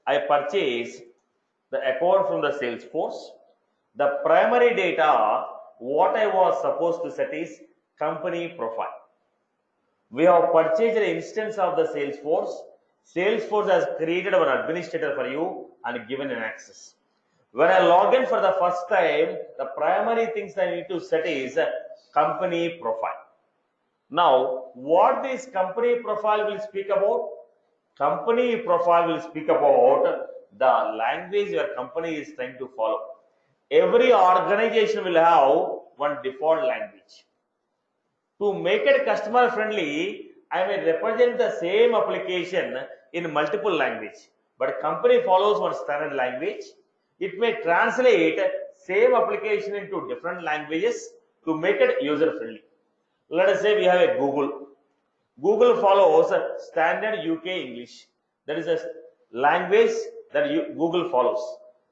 I purchase the account from the Salesforce. The primary data, what I was supposed to set is company profile. We have purchased an instance of the Salesforce. Salesforce has created an administrator for you and given an access. When I log in for the first time, the primary things I need to set is company profile. Now, what this company profile will speak about? Company profile will speak about the language your company is trying to follow. Every organization will have one default language. To make it customer friendly, I may represent the same application in multiple language, but company follows one standard language. It may translate same application into different languages to make it user friendly. Let us say we have a Google. Google follows standard UK English. That is a language that Google follows.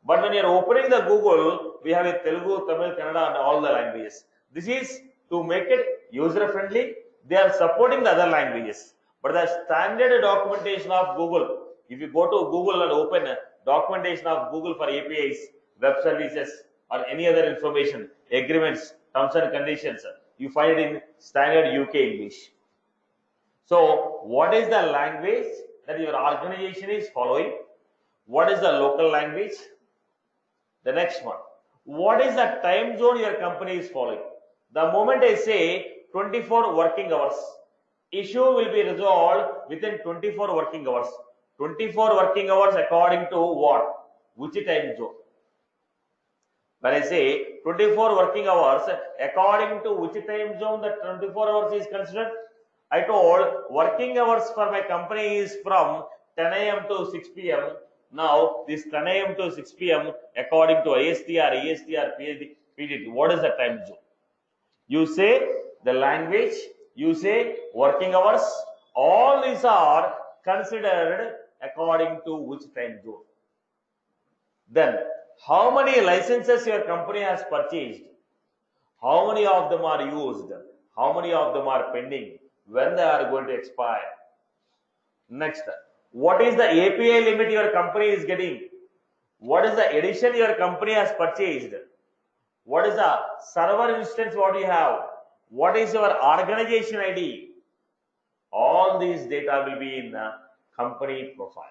But when you are opening the Google, we have a Telugu, Tamil, Kannada and all the languages. This is to make it user friendly. They are supporting the other languages. But the standard documentation of Google, if you go to Google and open documentation of Google for APIs, web services or any other information, agreements, terms and conditions, you find it in standard UK English. So, what is the language that your organization is following? What is the local language? The next one. What is the time zone your company is following? The moment I say 24 working hours, issue will be resolved within 24 working hours. 24 working hours according to what? Which time zone? When I say 24 working hours, according to which time zone the 24 hours is considered? I told working hours for my company is from 10 a.m. to 6 p.m. Now, this 10 a.m. to 6 p.m. according to ISTR, ESTR, PDT, what is the time zone? You say the language, you say working hours, all these are considered according to which time zone. Then, how many licenses your company has purchased? How many of them are used? How many of them are pending? When they are going to expire? Next, what is the API limit your company is getting? What is the edition your company has purchased? What is the server instance what you have? What is your organization ID? All these data will be in the company profile.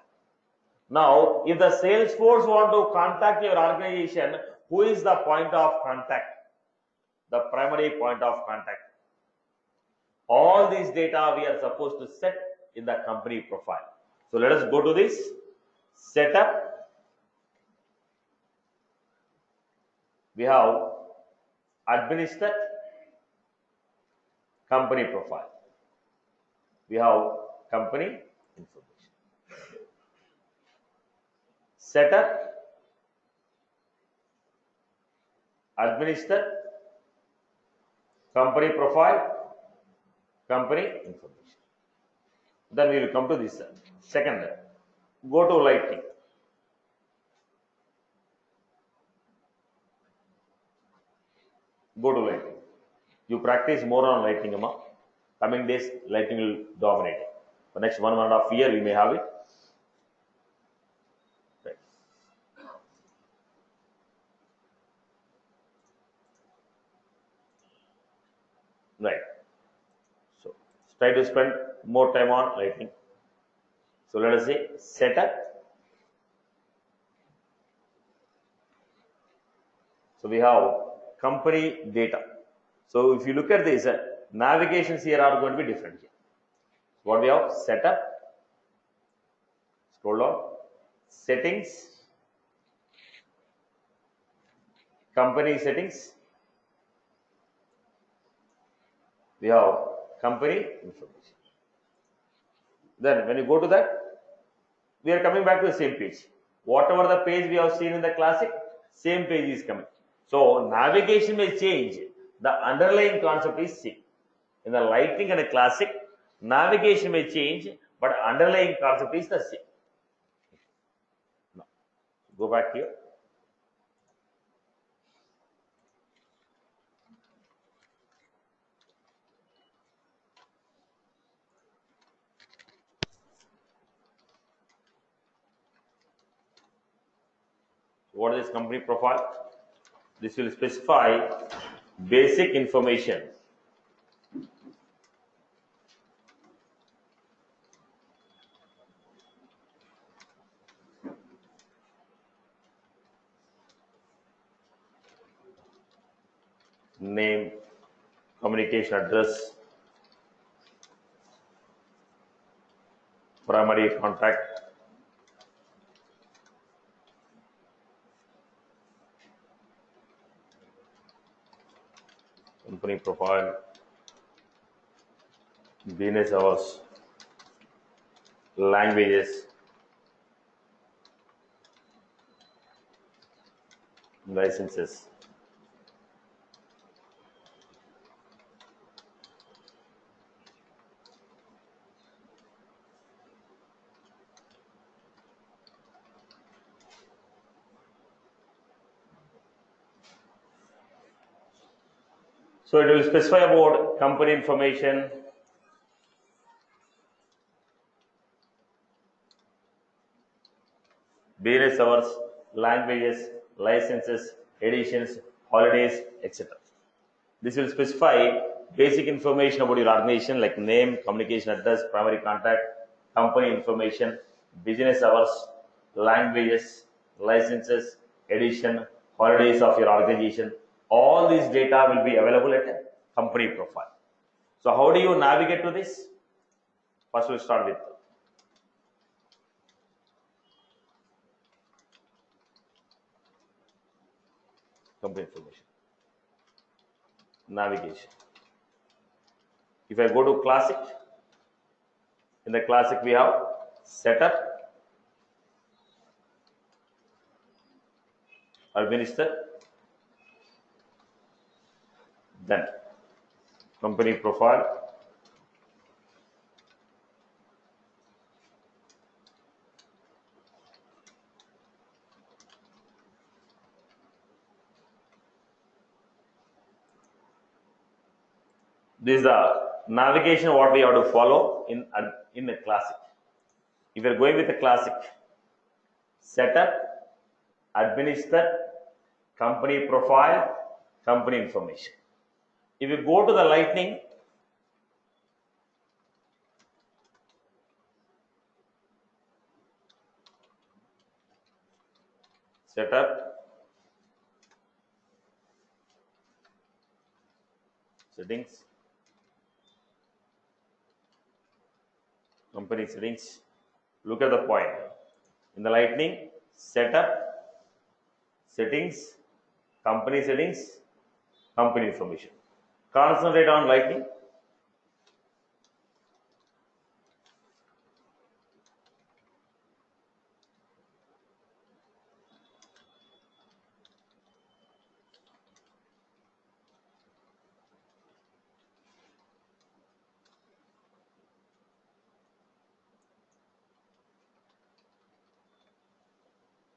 Now, if the Salesforce want to contact your organization, who is the point of contact? The primary point of contact. All these data we are supposed to set in the company profile. So let us go to this setup. We have administer company profile. We have company information. Setup, administer company profile, company information. Then we will come to this second. Go to Lightning. Go to Lightning. You practice more on Lightning, Amma. Coming days, Lightning will dominate. For next 1.5 years, we may have it. Right. Right. So try to spend more time on Lightning. So let us say setup. So we have company data. So if you look at this, navigations here are going to be different. What we have? Setup. Scroll down. Settings. Company settings. We have company information. Then when you go to that, we are coming back to the same page. Whatever the page we have seen in the classic, same page is coming. So navigation may change. The underlying concept is same. In the Lightning and the classic, navigation may change, but underlying concept is the same. Now, go back here. What is company profile? This will specify basic information name, communication address, primary contact, company profile, business hours, languages, licenses. So it will specify about company information, business hours, languages, licenses, editions, holidays, etc. This will specify basic information about your organization like name, communication address, primary contact, company information, business hours, languages, licenses, edition, holidays of your organization. All these data will be available at a company profile. So how do you navigate to this? First we'll start with company information. Navigation. If I go to classic, in the classic we have setup, administer, then company profile, this is the navigation what we have to follow in the classic. If you are going with the classic, setup, administer, company profile, company information. If you go to the lightning, setup, settings, company settings, look at the point. In the lightning, setup, settings, company settings, company information. Concentrate on lightning.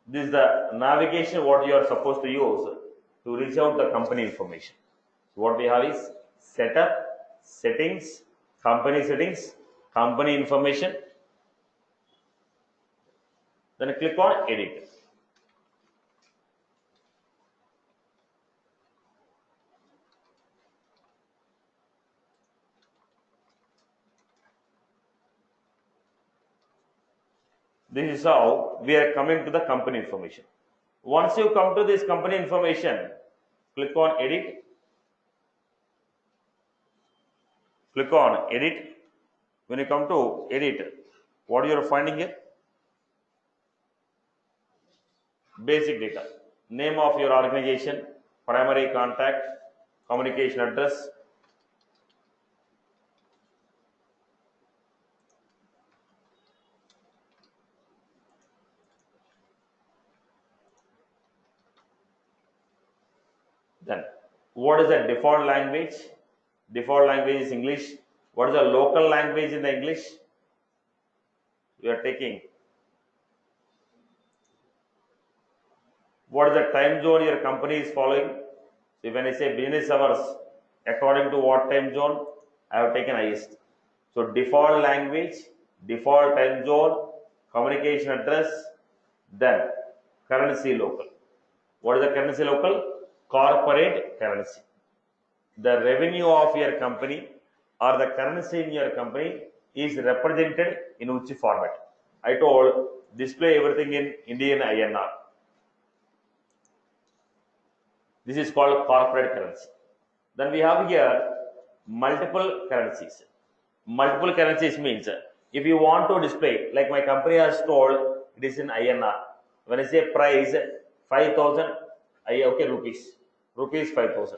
This is the navigation what you are supposed to use to reach out the company information. So what we have is setup, settings, company information. Then click on edit. This is how we are coming to the company information. Once you come to this company information, click on edit. Click on edit. When you come to edit, what you are finding here? Basic data. Name of your organization, primary contact, communication address, then what is the default language? Default language is English. What is the local language in the English? We are taking. What is the time zone your company is following? So when I say business hours, according to what time zone, I have taken IST. So default language, default time zone, communication address, then currency local. What is the currency local? Corporate currency. The revenue of your company or the currency in your company is represented in which format? I told display everything in Indian INR. This is called corporate currency. Then we have here multiple currencies. Multiple currencies means if you want to display, like my company has told, it is in INR. When I say price 5,000, okay, rupees 5,000.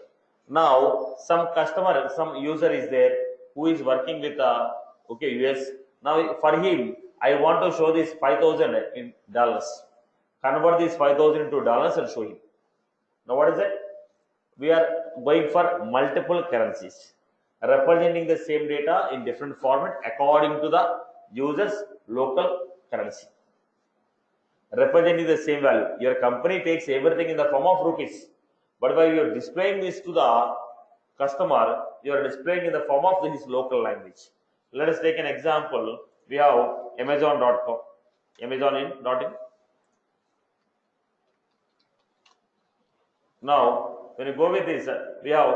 Now some customer, some user is there who is working with okay, US. Now for him, I want to show this 5,000 in dollars. Convert this 5,000 into dollars and show him. Now what is it? We are going for multiple currencies, representing the same data in different format according to the user's local currency. Representing the same value. Your company takes everything in the form of rupees, but while you are displaying this to the customer, you are displaying in the form of his local language. Let us take an example. We have Amazon.com, Amazon.in. Now, when you go with this, we have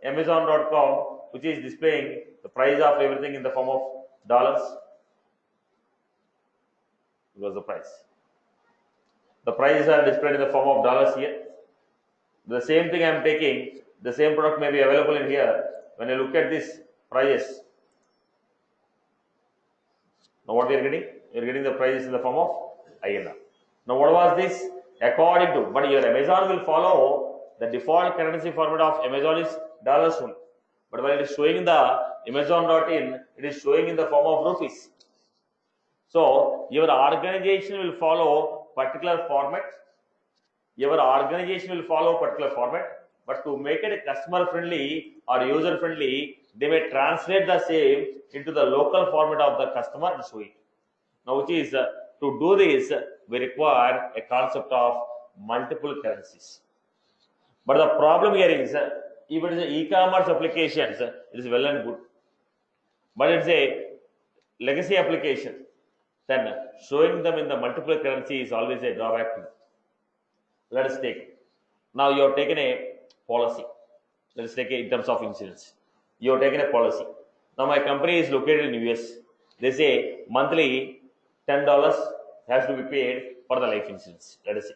Amazon.com, which is displaying the price of everything in the form of dollars. It was the price. The prices are displayed in the form of dollars here. The same thing I am taking, the same product may be available in here. When you look at this prices, now what we are getting? We are getting the prices in the form of INR. Now what was this? According to, but your Amazon will follow the default currency format of Amazon is dollars only. But when it is showing the Amazon.in, it is showing in the form of rupees. So your organization will follow particular format. Your organization will follow particular format, but to make it customer friendly or user friendly, they may translate the same into the local format of the customer and show it. Now, which is to do this, we require a concept of multiple currencies. But the problem here is, if it is e-commerce applications, it is well and good. But it's a legacy application, then showing them in the multiple currency is always a drawback to it. Let us take. Now you have taken a policy. Let us take it in terms of insurance. You have taken a policy. Now my company is located in US. They say monthly $10 has to be paid for the life insurance. Let us say.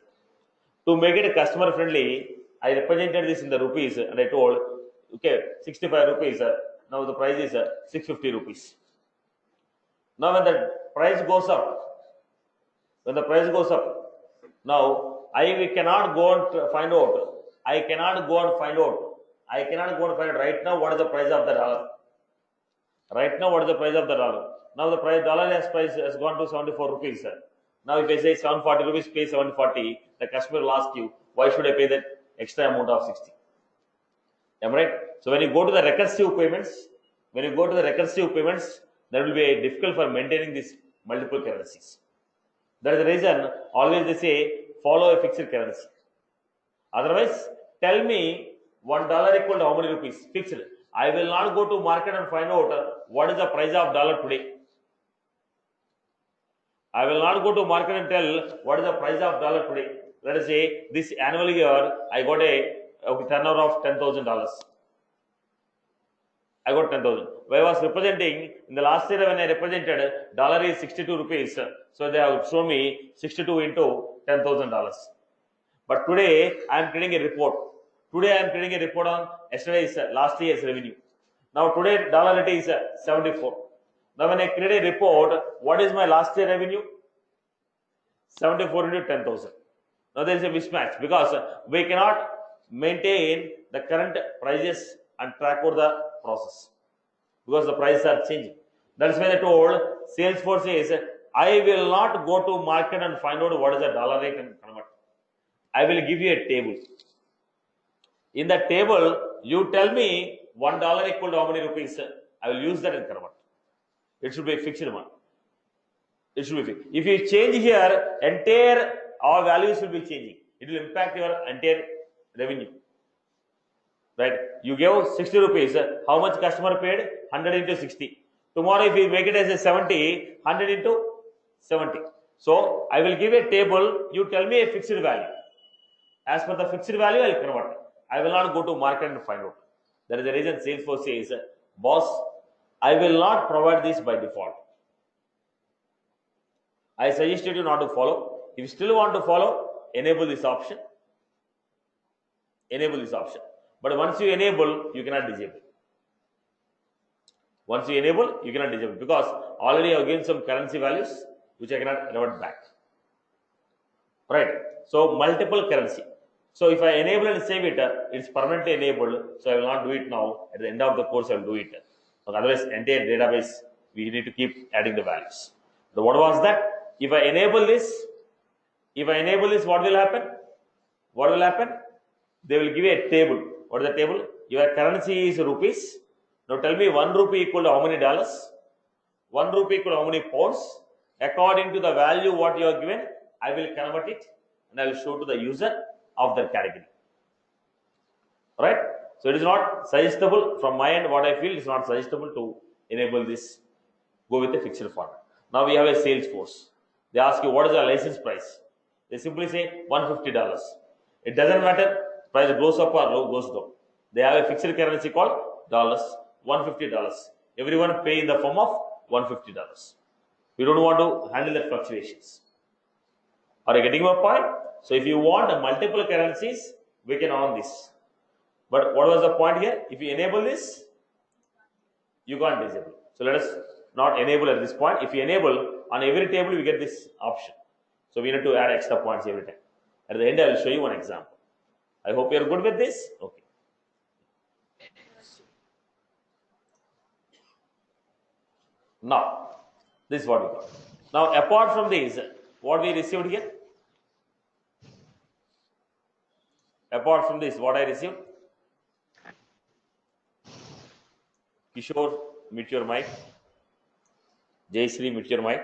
To make it customer friendly, I represented this in the rupees and I told, okay, 65 rupees. Now the price is 650 rupees. Now when the price goes up, now we cannot go and find out. I cannot go and find out right now what is the price of the dollar. Right now, what is the price of the dollar? Now the dollar has gone to 74 rupees. Now if I say 740 rupees, pay 740, the customer will ask you, why should I pay that extra amount of 60? Am I right? So when you go to the recursive payments, there will be difficult for maintaining these multiple currencies. That is the reason always they say follow a fixed currency. Otherwise, tell me $1 equal to how many rupees? Fixed. I will not go to market and find out what is the price of dollar today. I will not go to market and tell what is the price of dollar today. Let us say this annual year I got a turnover of $10,000. I got 10,000. When I was representing in the last year when I represented dollar is 62 rupees. So they have shown me 62 into $10,000. But today I am creating a report. On yesterday's last year's revenue. Now today dollar rate is 74. Now when I create a report, what is my last year revenue? 74 into 10,000. Now there is a mismatch because we cannot maintain the current prices and track over the process because the prices are changing. That is why I told Salesforce says, I will not go to market and find out what is the dollar rate and convert. I will give you a table. In that table, you tell me $1 equal to how many rupees. I will use that and convert. It should be a fixed one. It should be fixed. If you change here, entire our values will be changing. It will impact your entire revenue. Right? You gave 60 rupees. How much customer paid? 100 into 60. Tomorrow, if you make it as a 70, 100 into 70. So I will give a table. You tell me a fixed value. As per the fixed value, I'll convert. I will not go to market and find out. That is the reason Salesforce says, boss, I will not provide this by default. I suggested you not to follow. If you still want to follow, enable this option. Enable this option. But once you enable, you cannot disable. Once you enable, you cannot disable because already I have given some currency values which I cannot revert back. Right? So multiple currency. So if I enable and save it, it's permanently enabled. So I will not do it now. At the end of the course, I will do it. Otherwise, entire database, we need to keep adding the values. So what was that? If I enable this, what will happen? What will happen? They will give you a table. What is the table? Your currency is rupees. Now tell me 1 rupee equal to how many dollars? 1 rupee equal to how many pounds? According to the value what you are given, I will convert it and I will show to the user of the category. Right? So it is not suggestible from my end. What I feel is not suggestible to enable this. Go with a fixed format. Now we have a Salesforce. They ask you what is the license price. They simply say $150. It doesn't matter price goes up or goes down. They have a fixed currency called dollars, $150. Everyone pay in the form of $150. We don't want to handle the fluctuations. Are you getting my point? So if you want multiple currencies, we can on this. But what was the point here? If you enable this, you can't disable. So let us not enable at this point. If you enable, on every table, we get this option. So we need to add extra points every time. At the end, I will show you one example. I hope you are good with this. Okay. Now, this is what we got. Now, apart from this, what we received here? Apart from this, what I received? Kishore, mute your mic. Jayshree, mute your mic.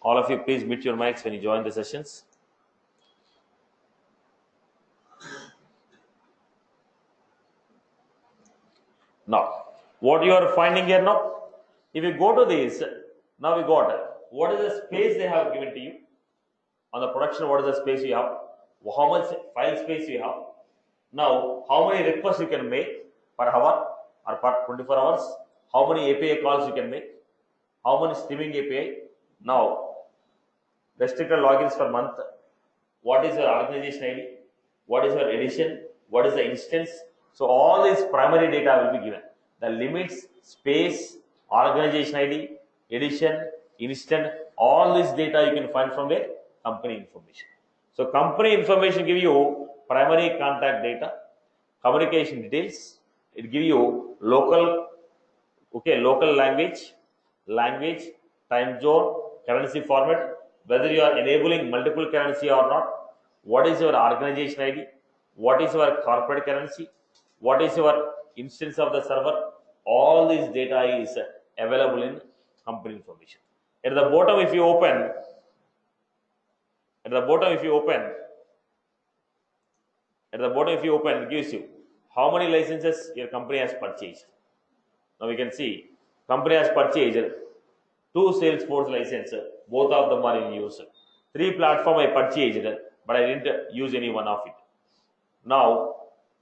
All of you, please mute your mics when you join the sessions. Now, what you are finding here now? If you go to this, now we got what is the space they have given to you on the production. What is the space you have? How much file space you have? Now, how many requests you can make per hour or per 24 hours? How many API calls you can make? How many streaming API? Now, restricted logins per month. What is your organization ID? What is your edition? What is the instance? So all this primary data will be given. The limits, space, organization ID, edition, instant, all this data you can find from the company information. So company information give you primary contact data, communication details. It give you local language, time zone, currency format, whether you are enabling multiple currency or not. What is your organization ID? What is your corporate currency? What is your instance of the server? All this data is available in company information. At the bottom, if you open, it gives you how many licenses your company has purchased. Now we can see company has purchased 2 Salesforce licenses. Both of them are in use. 3 platform I purchased, but I didn't use any one of it. Now,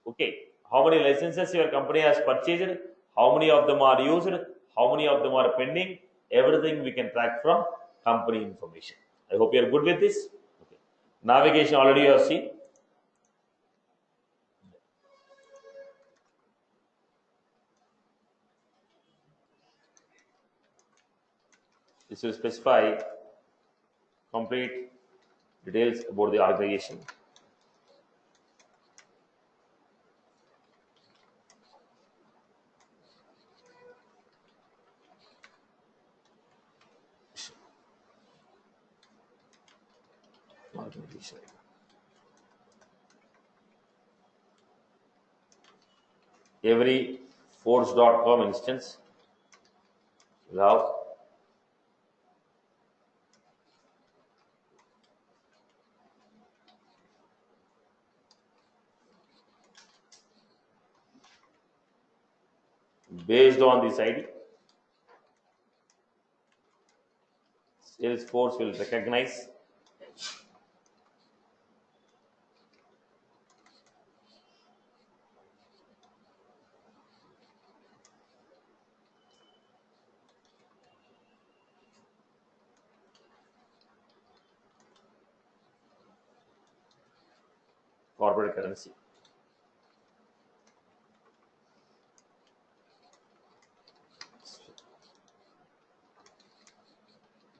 okay, how many licenses your company has purchased? How many of them are used? How many of them are pending? Everything we can track from company information. I hope you are good with this. Okay. Navigation already you have seen. This will specify complete details about the organization. Every force.com instance will have based on this ID, Salesforce will recognize corporate currency.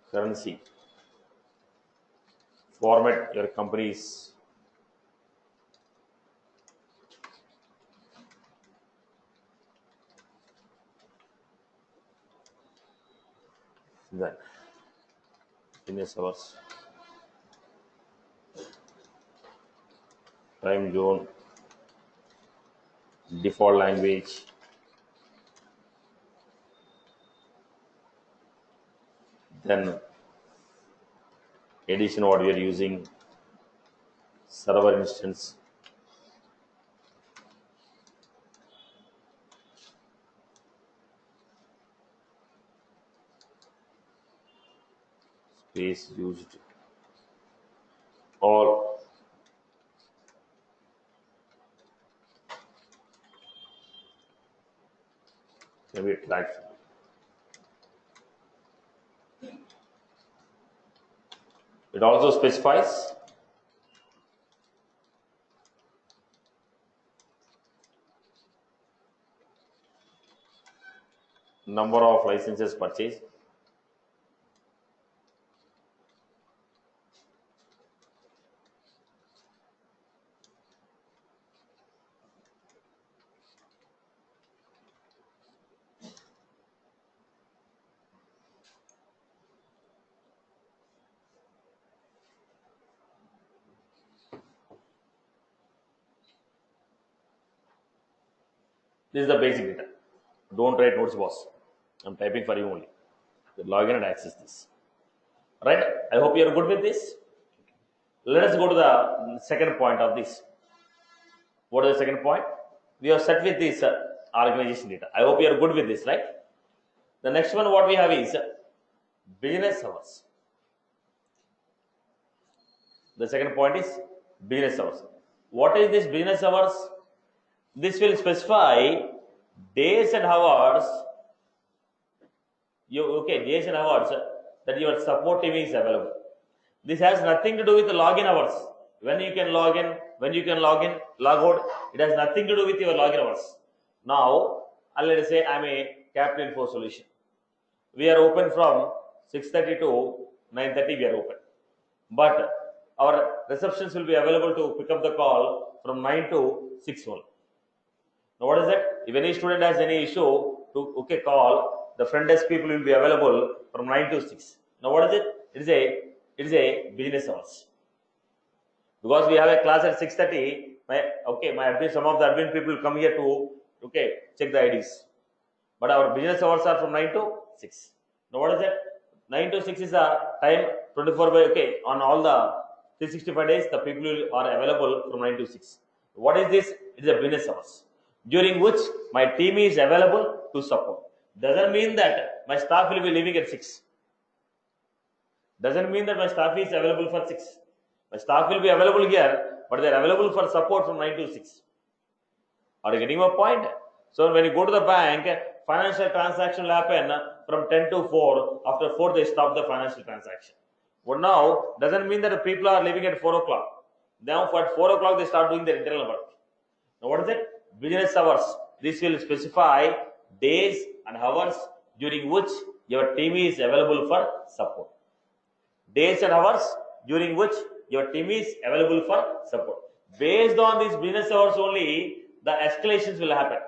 Currency. Format your company's then business hours, time zone, default language, then edition what we are using, server instance, space used, all can be tracked. It also specifies number of licenses purchased, this is the basic data. Don't write notes, boss. I'm typing for you only. You log in and access this. Right? I hope you are good with this. Let us go to the second point of this. What is the second point? We are set with this organization data. I hope you are good with this, right? The next one, what we have is business hours. The second point is business hours. What is this business hours? This will specify days and hours. Days and hours that your support team is available. This has nothing to do with the login hours. When you can log in, when you can log in, log out. It has nothing to do with your login hours. Now, let us say I am a Capital Info Solution. We are open from 6:30 to 9:30. We are open, but our receptions will be available to pick up the call from 9 to 6 only. Now, what is it? If any student has any issue to call, the front desk people will be available from 9 to 6. Now, what is it? It is a business hours. Because we have a class at 6:30. Some of the admin people come here to check the IDs. But our business hours are from 9 to 6. Now, what is it? 9 to 6 is the time 24 by on all the 365 days the people are available from 9 to 6. What is this? It is a business hours during which my team is available to support. Doesn't mean that my staff will be leaving at 6. Doesn't mean that my staff is available for 6. My staff will be available here, but they are available for support from 9 to 6. Are you getting my point? So when you go to the bank, financial transaction will happen from 10 to 4. After 4, they stop the financial transaction. But now, doesn't mean that the people are leaving at 4 o'clock. Now, at 4 o'clock, they start doing their internal work. Now, what is it? Business hours. This will specify days and hours during which your team is available for support. Days and hours during which your team is available for support. Based on these business hours only, the escalations will happen.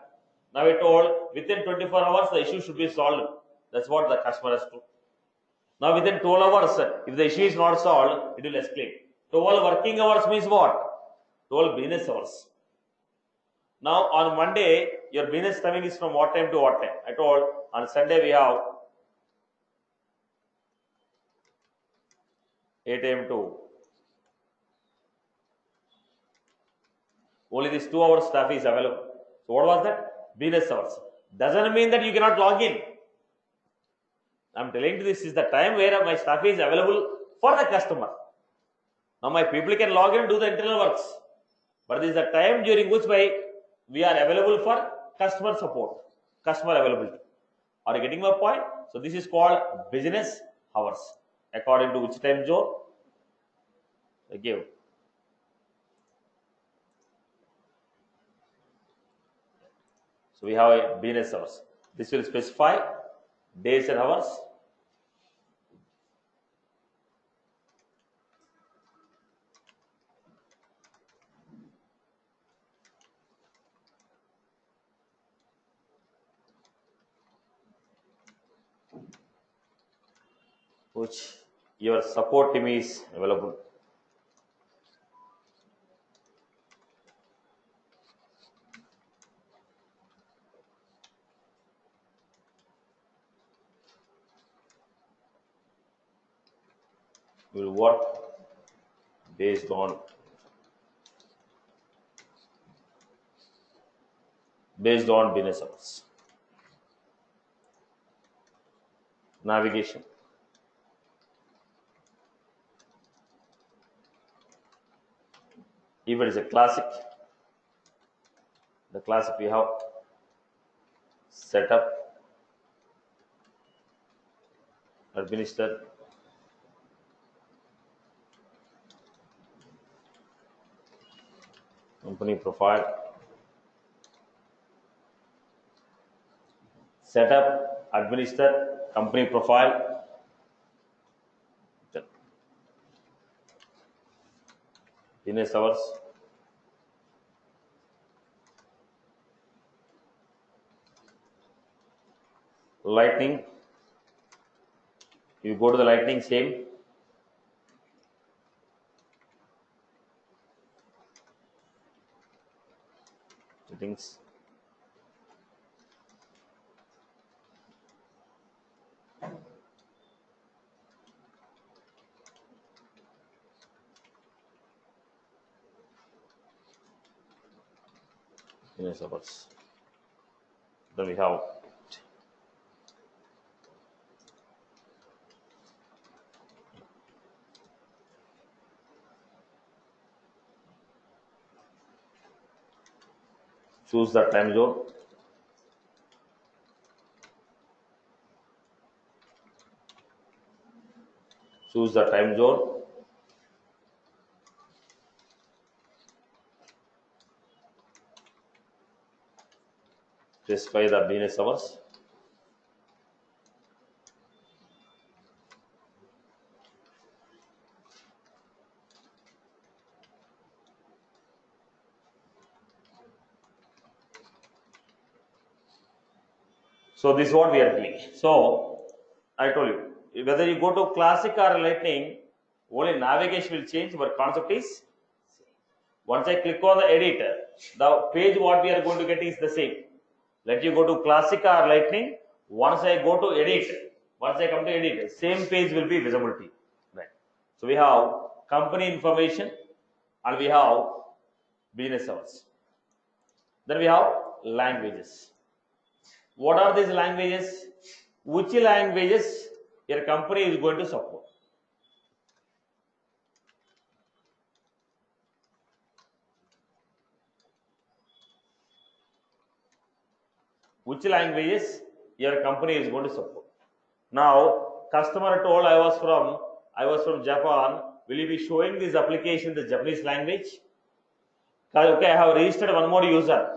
Now, we told within 24 hours, the issue should be solved. That's what the customer has to. Now, within 12 hours, if the issue is not solved, it will escalate. 12 working hours means what? 12 business hours. Now, on Monday, your business timing is from what time to what time? I told on Sunday we have 8 a.m. to only this 2 hours staff is available. So, what was that? Business hours. Doesn't mean that you cannot log in. I'm telling you, this is the time where my staff is available for the customer. Now, my people can log in and do the internal works. But this is the time during which we are available for customer support, customer availability. Are you getting my point? So, this is called business hours. According to which time zone? I give. So we have a business hours. This will specify days and hours. Which your support team is available. Will work based on business hours. Navigation. If it is a classic, the classic we have setup, administer, company profile, setup, administer, company profile, business hours, lightning. You go to the lightning, same. Settings. Business hours. Then we have choose the time zone. Choose the time zone. Specify the business hours. So this is what we are doing. So I told you, whether you go to classic or lightning, only navigation will change, but concept is same. Once I click on the edit, the page what we are going to get is the same. Let you go to classic or lightning. Once I go to edit, once I come to edit, same page will be visibility. Right. So we have company information and we have business hours. Then we have languages. What are these languages? Which languages your company is going to support? Which languages your company is going to support? Now, customer told I was from Japan. Will you be showing this application in the Japanese language? Okay, I have registered one more user.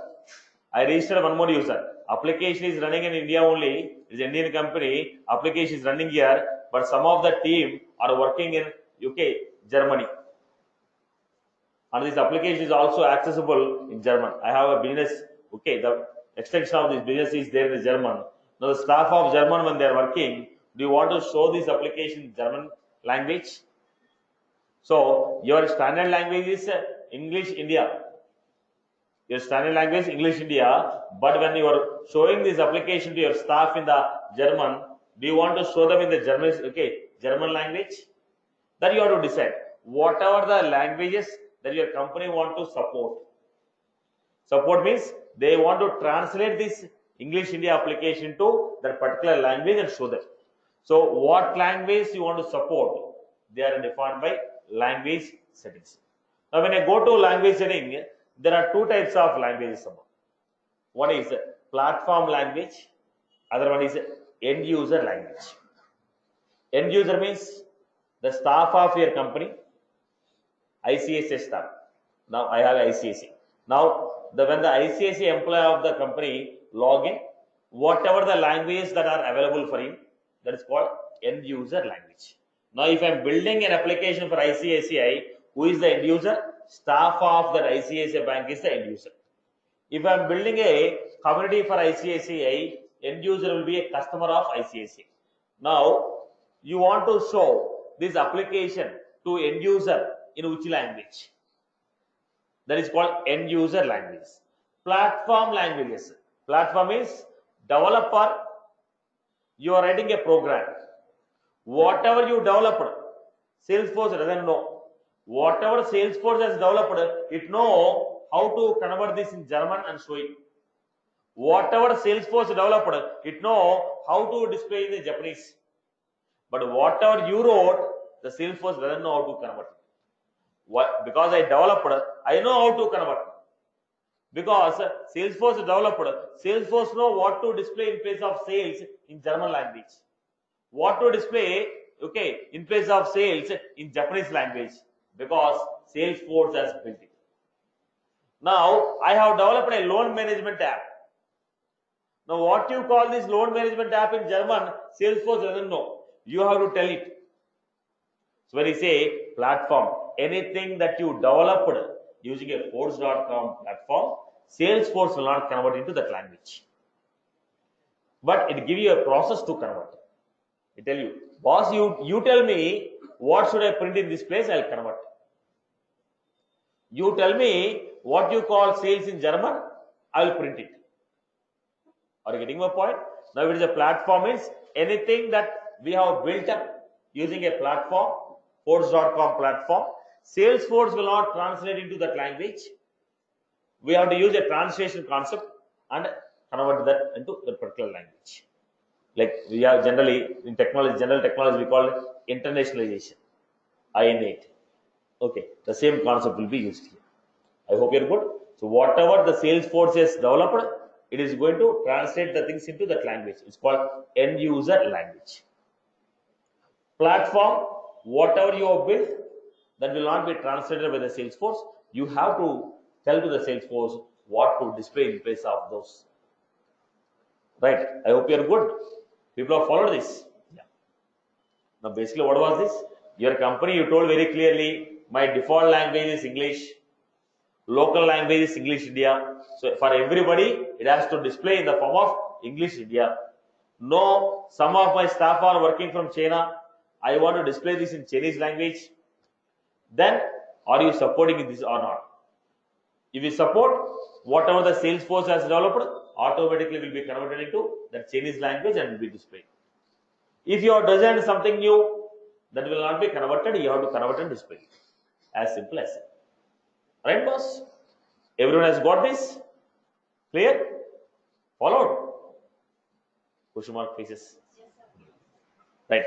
Application is running in India only. It's an Indian company. Application is running here, but some of the team are working in UK, Germany. And this application is also accessible in German. I have a business. Okay, the extension of this business is there in the German. Now the staff of German, when they are working, do you want to show this application in German language? So your standard language is English India. Your standard language English India, but when you are showing this application to your staff in the German, do you want to show them in the German language? That you have to decide. Whatever the languages that your company want to support. Support means they want to translate this English India application to that particular language and show them. So what language you want to support? They are defined by language settings. Now when I go to language setting, there are two types of languages. One is platform language, other one is end user language. End user means the staff of your company, ICSA staff. Now I have ICSA. Now when the ICSA employee of the company log in, whatever the languages that are available for him, that is called end user language. Now, if I am building an application for ICICI, who is the end user? Staff of that ICICI bank is the end user. If I am building a community for ICICI, end user will be a customer of ICICI. Now, you want to show this application to end user in which language? That is called end user language. Platform languages. Platform is developer. You are writing a program. Whatever you developed, Salesforce doesn't know. Whatever Salesforce has developed, it know how to convert this in German and show it. Whatever Salesforce developed, it know how to display in the Japanese. But whatever you wrote, the Salesforce doesn't know how to convert it. What? Because I developed, I know how to convert. Because Salesforce developed, Salesforce know what to display in place of sales in German language. What to display, okay, in place of sales in Japanese language. Because Salesforce has built it. Now, I have developed a loan management app. Now, what you call this loan management app in German, Salesforce doesn't know. You have to tell it. So when you say platform, anything that you developed using a Force.com platform, Salesforce will not convert into that language. But it gives you a process to convert. It tell you, boss, you tell me what should I print in this place, I'll convert. You tell me what you call sales in German, I will print it. Are you getting my point? Now, if it is a platform, is anything that we have built up using a platform, Force.com platform, Salesforce will not translate into that language. We have to use a translation concept and convert that into the particular language. Like we have generally in technology, general technology, we call it internationalization, IN8. Okay, the same concept will be used here. I hope you're good. So whatever the Salesforce has developed, it is going to translate the things into that language. It's called end user language. Platform, whatever you have built, that will not be translated by the Salesforce. You have to tell to the Salesforce what to display in place of those. Right? I hope you are good. People have followed this. Yeah. Now, basically, what was this? Your company, you told very clearly, my default language is English. Local language is English India. So, for everybody, it has to display in the form of English India. No, some of my staff are working from China. I want to display this in Chinese language. Then, are you supporting this or not? If you support, whatever the Salesforce has developed, automatically will be converted into that Chinese language and will be displayed. If you have designed something new, that will not be converted, you have to convert and display it. As simple as that. Right, boss? Everyone has got this? Clear? Followed? Question mark faces. Right.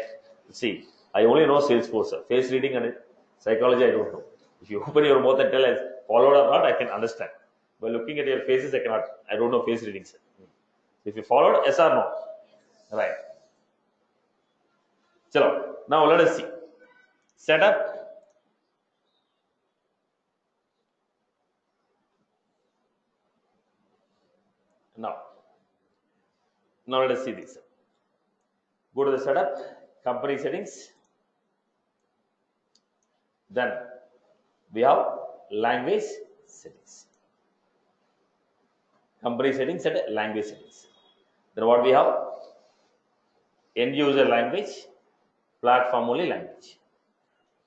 See, I only know Salesforce. Face reading and psychology, I don't know. If you open your mouth and tell us followed or not, I can understand. By looking at your faces, I cannot. I don't know face reading, sir. If you followed, yes or no? Right. Chalo. Now let us see. Setup. Now let us see this. Go to the setup, company settings. Then we have language settings. Company settings and language settings. Then what we have? End user language, platform only language.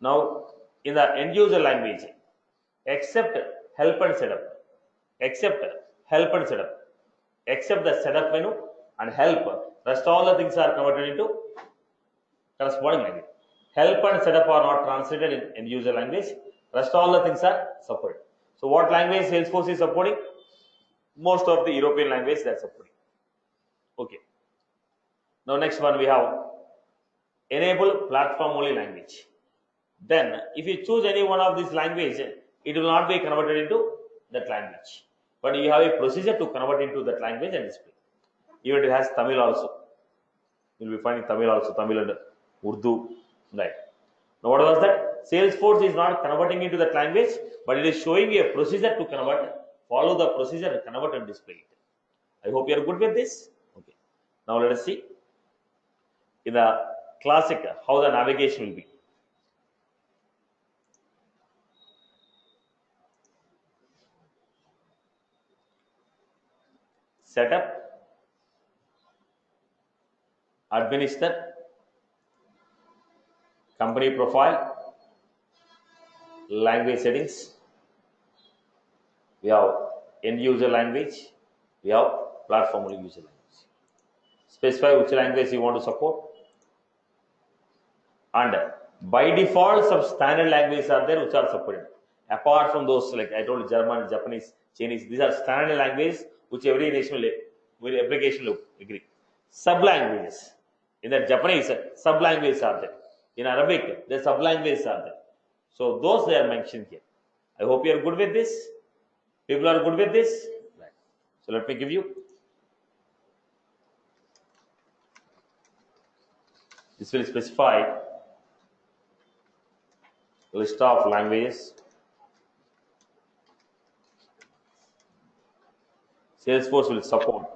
Now in the end user language, except help and setup, except the setup menu and help, rest all the things are converted into corresponding language. Help and setup are not translated in end user language. Rest all the things are supported. So what language Salesforce is supporting? Most of the European language they are supporting. Okay. Now next one we have enable platform only language. Then if you choose any one of these language, it will not be converted into that language. But you have a procedure to convert into that language and display. Even it has Tamil also. You will be finding Tamil also, Tamil and Urdu. Right. Now what was that? Salesforce is not converting into that language, but it is showing you a procedure to convert. Follow the procedure and convert and display it. I hope you are good with this. Okay. Now let us see in the classic how the navigation will be. Setup, administer, company profile, language settings. We have end user language. We have platform only user language. Specify which language you want to support. And by default, some standard languages are there which are supported. Apart from those, like I told you, German, Japanese, Chinese, these are standard languages which every nation will application will agree. Sub languages. In the Japanese, sub languages are there. In Arabic, the sub languages are there. So those they are mentioned here. I hope you are good with this. People are good with this. Right. So let me give you. This will specify list of languages. Salesforce will support.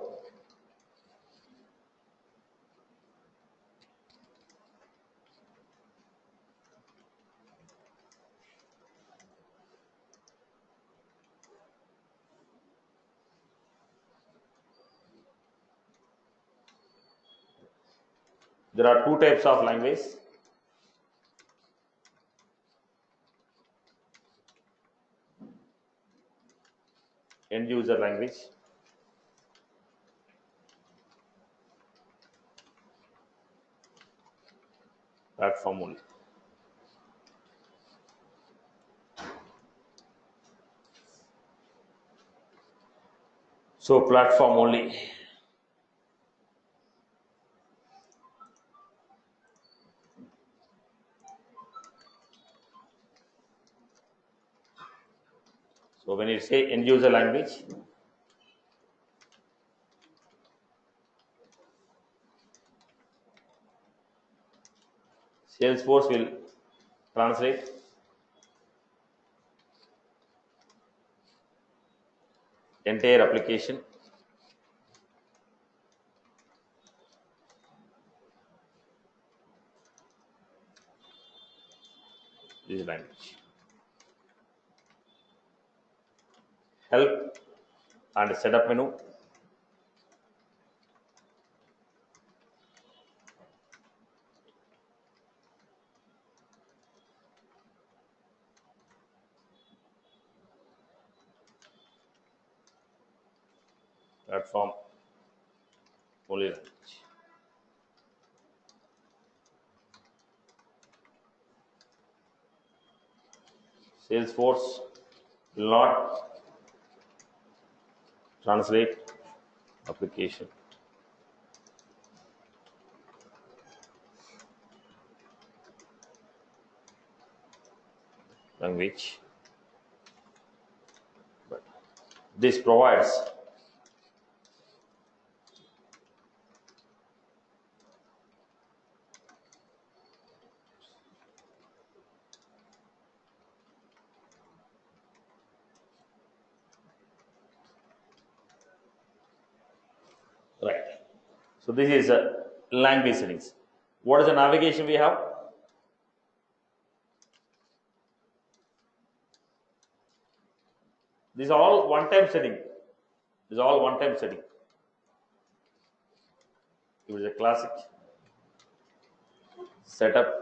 There are two types of language. End user language. Platform only. So platform only. So when you say end user language, Salesforce will translate entire application this language. Help and setup menu. Platform only language. Salesforce will not translate application. Language. But this provides right. So this is a language settings. What is the navigation we have? This is all one-time setting. This is all one-time setting. It is a classic setup.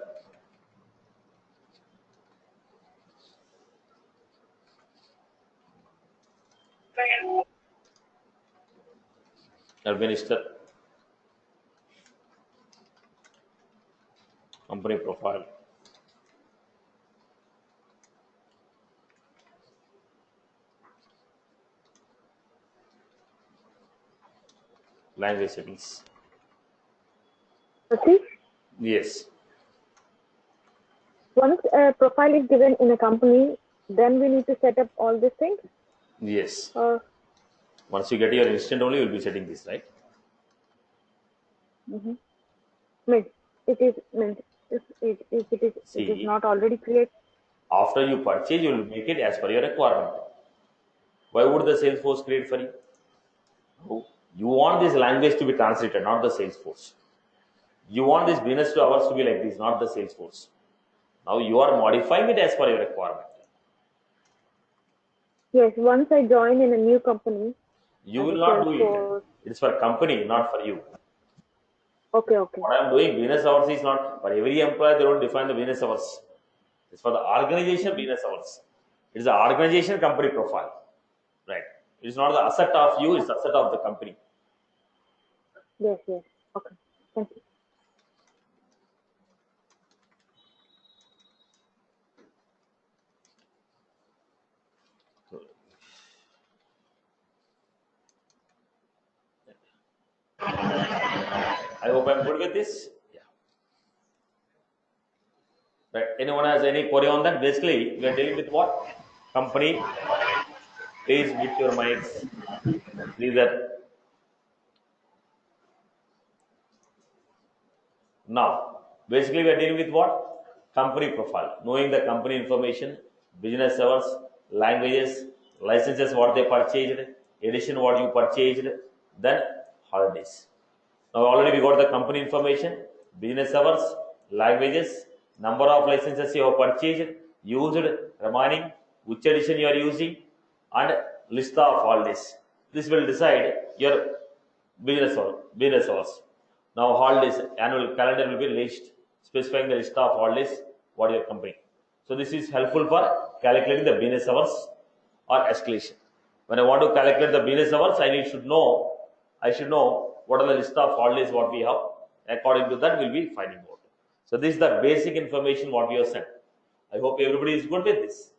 Administer. Company profile. Language settings. Okay. Yes. Once a profile is given in a company, then we need to set up all these things? Yes. Or Once you get your instant only, you will be setting this, right? means if it is not already created. After you purchase, you will make it as per your requirement. Why would the Salesforce create for you? No. You want this language to be translated, not the Salesforce. You want this business to hours to be like this, not the Salesforce. Now you are modifying it as per your requirement. Yes, once I join in a new company. You as will a not do Salesforce. it. It's for company, not for you. Okay, okay. What I am doing, business hours is not for every employee. They don't define the business hours. It's for the organization business hours. It is the organization company profile, right? It is not the asset of you. It's the asset of the company. Yes, yes. Okay. Thank you. I hope I'm good with this. Yeah. Right. Anyone has any query on that? Basically, we are dealing with what? Company. Please mute your mics. Either. Now, basically, we are dealing with what? Company profile. Knowing the company information, business hours, languages, licenses, what they purchased, edition, what you purchased, then holidays. Now, already we got the company information, business hours, languages, number of licenses you have purchased, used, remaining, which edition you are using, and list of holidays. This will decide your business hours. Now holidays, annual calendar will be list, specifying the list of holidays what your company. So this is helpful for calculating the business hours or escalation. When I want to calculate the business hours, I should know what are the list of holidays what we have. According to that, we'll be finding out. So this is the basic information what we have sent. I hope everybody is good with this.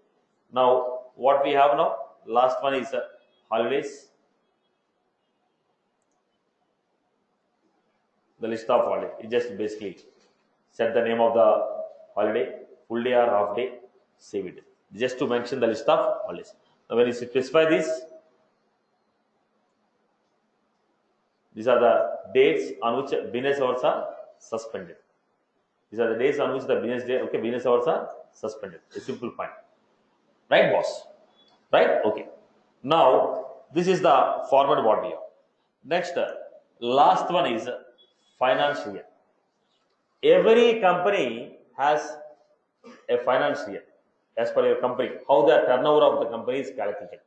Now, what we have now, last one is holidays. The list of holiday. It just basically set the name of the holiday, full day or half day, save it. Just to mention the list of holidays. Now, when you specify this, these are the dates on which business hours are suspended. These are the days on which the business hours are suspended. A simple point. Right, boss? Right? Okay. Now, this is the forward what we have. Next, last one is financial year. Every company has a financial year as per your company, how the turnover of the company is calculated.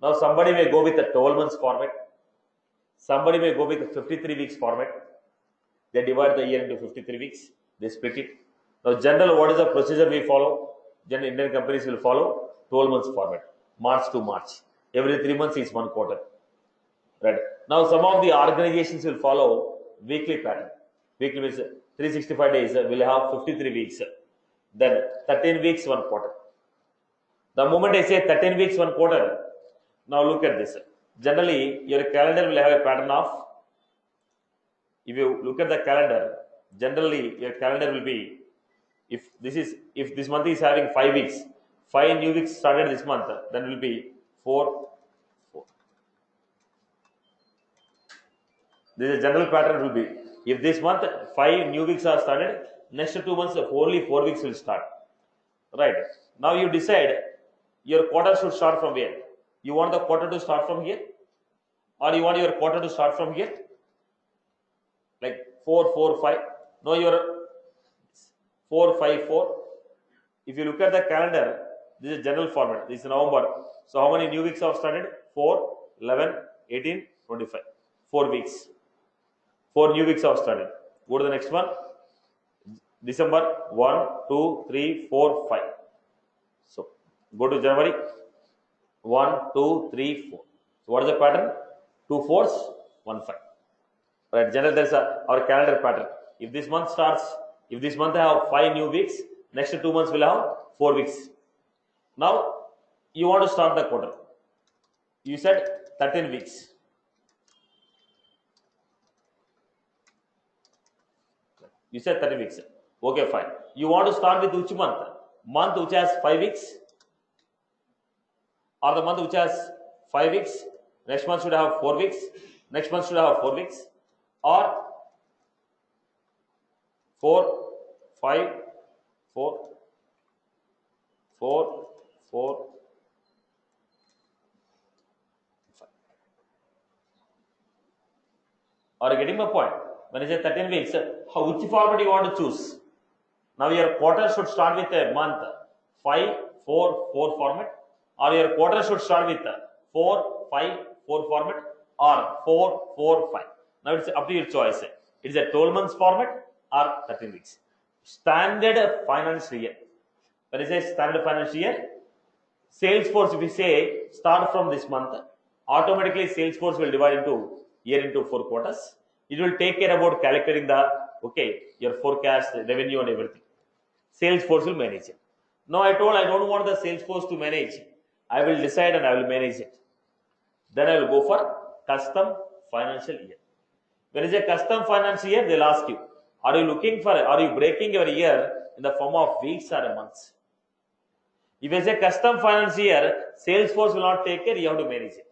Now, somebody may go with a 12 months format, somebody may go with a 53 weeks format. They divide the year into 53 weeks, they split it. Now, general, what is the procedure we follow? General Indian companies will follow 12 months format, March to March. Every 3 months is one quarter. Right. Now, some of the organizations will follow weekly pattern. Weekly means 365 days, will have 53 weeks. Then 13 weeks, one quarter. The moment I say 13 weeks, one quarter, now look at this. Generally, your calendar will have a pattern of, if you look at the calendar, generally your calendar will be, if this month is having 5 weeks, 5 new weeks started this month, then it will be 4. This is a general pattern will be, if this month 5 new weeks are started, next 2 months only 4 weeks will start. Right. Now you decide your quarter should start from where? You want the quarter to start from here? Or you want your quarter to start from here? Like 4, 4, 5. No, your 4, 5, 4. If you look at the calendar, this is general format. This is November. So how many new weeks have started? 4, 11, 18, 25. 4 weeks. 4 new weeks have started. Go to the next one. December 1, 2, 3, 4, 5. So go to January 1, 2, 3, 4. So what is the pattern? 2 fours, 1 5. Right. Generally, there is our calendar pattern. If this month have 5 new weeks, next 2 months will have 4 weeks. Now you want to start the quarter. You said 13 weeks. You said 30 weeks. Okay, fine. You want to start with which month? Month which has 5 weeks? Or the month which has 5 weeks? Next month should have 4 weeks. Next month should have 4 weeks. Or 4, 5, 4, 4, 4, 5. Are you getting my point? When I say 13 weeks, which format you want to choose? Now your quarter should start with a month 5, 4, 4 format, or your quarter should start with 4, 5, 4 format, or 4, 4, 5. Now it's up to your choice. It's a 12 months format or 13 weeks. Standard financial year. When I say standard financial year, Salesforce, if we say start from this month, automatically Salesforce will divide into year into 4 quarters. It will take care about calculating the your forecast, revenue, and everything. Salesforce will manage it. Now I told I don't want the Salesforce to manage. I will decide and I will manage it. Then I will go for custom financial year. When is a custom financial year, they'll ask you, are you breaking your year in the form of weeks or months? If it's a custom financial year, Salesforce will not take care, you have to manage it.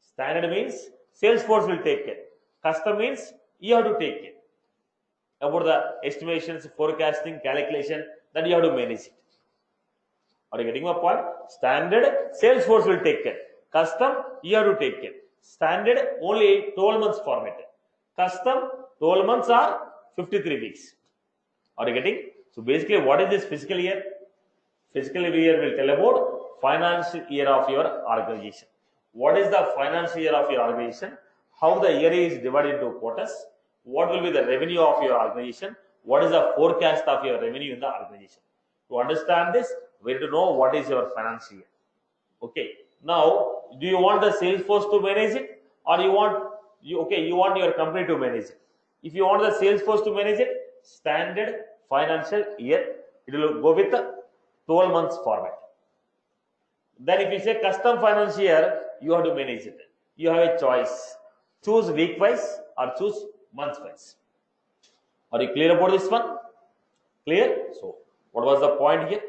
Standard means Salesforce will take care. Custom means you have to take care. About the estimations, forecasting, calculation, that you have to manage it. Are you getting my point? Standard, Salesforce will take care. Custom, you have to take care. Standard, only 12 months format. Custom, 12 months are 53 weeks. Are you getting? So basically, what is this fiscal year? Fiscal year will tell about financial year of your organization. What is the financial year of your organization? How the year is divided into quarters? What will be the revenue of your organization? What is the forecast of your revenue in the organization? To understand this, we need to know what is your financial year. Okay. Now, do you want the Salesforce to manage it, or you want your company to manage it? If you want the Salesforce to manage it, standard financial year, it will go with the 12 months format. Then if you say custom financial year, you have to manage it. You have a choice. Choose week wise or choose month wise. Are you clear about this one? Clear? So, what was the point here?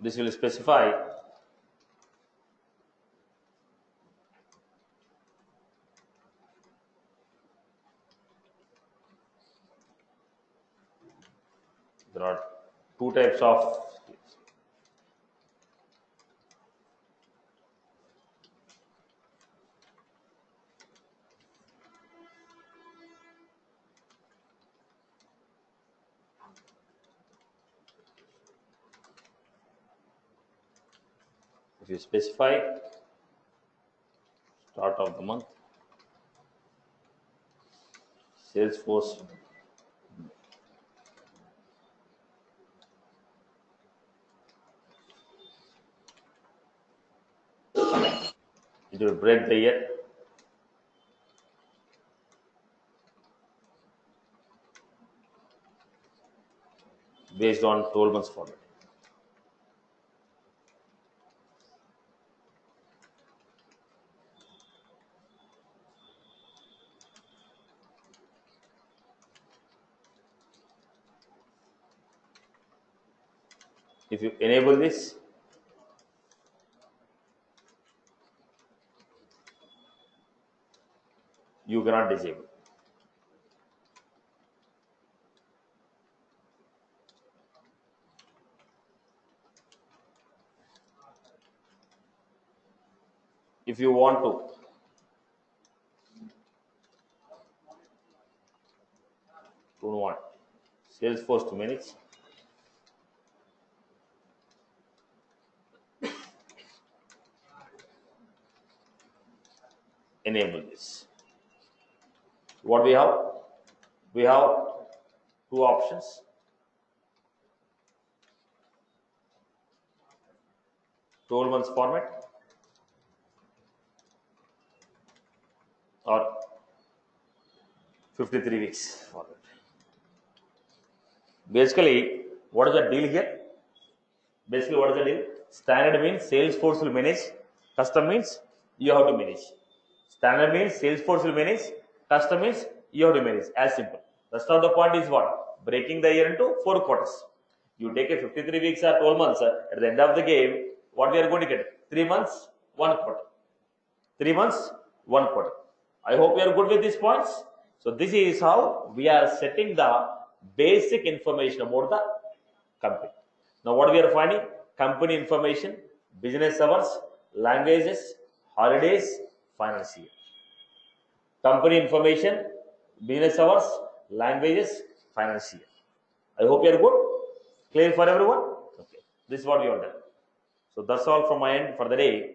This will specify there are two types of if you specify start of the month, Salesforce it will break the year based on 12 months format. If you enable this, you cannot disable. If you want Salesforce to manage, enable this. What we have? We have two options. Twelve months format or 53 weeks format. Basically, what is the deal here? Basically, what is the deal? Standard means Salesforce will manage. Custom means you have to manage. Standard means Salesforce will manage. Custom means you have to manage. As simple. Rest of the point is what? Breaking the year into 4 quarters. You take a 53 weeks or 12 months. At the end of the game, what we are going to get? 3 months, 1 quarter. 3 months, 1 quarter. I hope you are good with these points. So this is how we are setting the basic information about the company. Now what we are finding? Company information, business hours, languages, holidays, financial year. Company information, business hours, languages, financial year. I hope you are good. Clear for everyone? Okay. This is what we have done. So that's all from my end for the day.